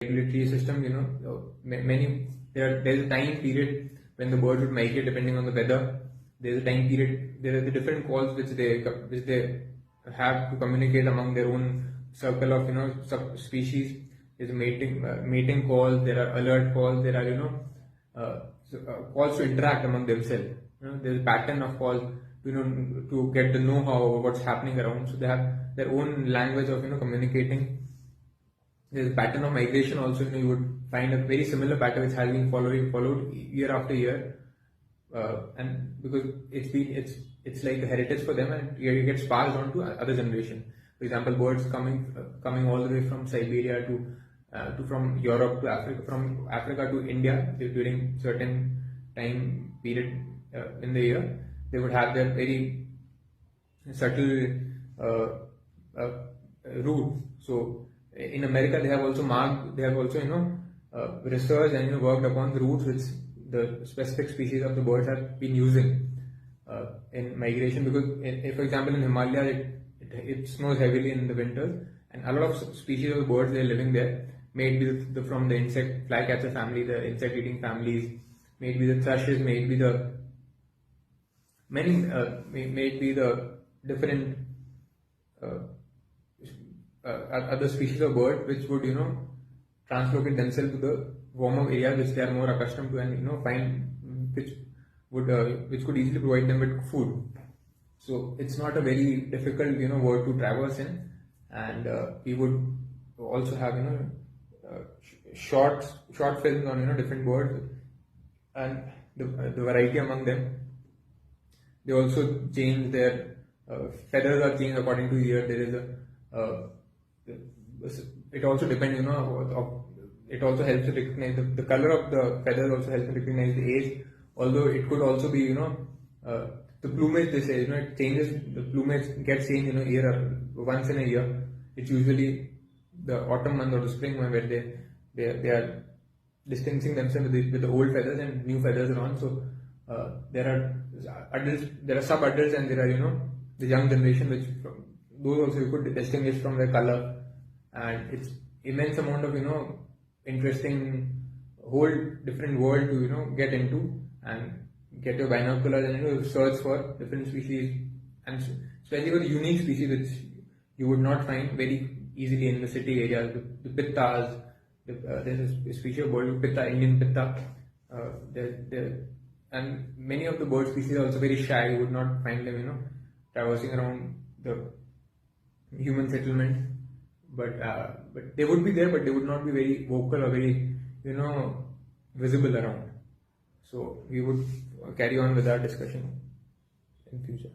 regulatory system, there's a time period when the birds would migrate depending on the weather. There's a time period. There are the different calls which they have to communicate among their own circle of subspecies. There's a mating call. There are alert calls. There are calls to interact among themselves. There's a pattern of calls to get the know-how of what's happening around. So they have their own language of communicating. There's a pattern of migration also. You would find a very similar pattern which has been followed year after year, and because it's like a heritage for them, and it gets passed on to other generation. For example, birds coming all the way from Siberia to from Europe to Africa, from Africa to India during certain time period in the year. They would have their very subtle route. So in America, they have also researched and worked upon the routes which the specific species of the birds have been using in migration. Because, for example, in Himalaya, it snows heavily in the winters, and a lot of species of birds they are living there. Maybe from the insect flycatcher family, the insect-eating families, maybe the thrushes, maybe the different other species of bird which would translocate themselves to the warmer areas which they are more accustomed to, and find which could easily provide them with food. So it's not a very difficult world to traverse in, and we would also have short films on different birds and the variety among them. They also change their feathers are changed according to year. There is it also depends, it also helps to recognize the color of the feathers also helps to recognize the age. Although it could also be, the plumage, they say, it changes, the plumage gets changed, once in a year. It's usually the autumn month or the spring month where they are distancing themselves with the old feathers and new feathers are on. So there are adults, there are sub-adults, and there are, the young generation, which those also you could distinguish from their color. And it's immense amount of interesting whole different world to get into and get your binoculars and search for different species, and especially for the unique species which you would not find very easily in the city areas. The pittas, there's a species of bird, pitta, Indian pitta. And many of the bird species are also very shy. You would not find them traversing around the human settlement. But they would be there, but they would not be very vocal or very visible around. So we would carry on with our discussion in future.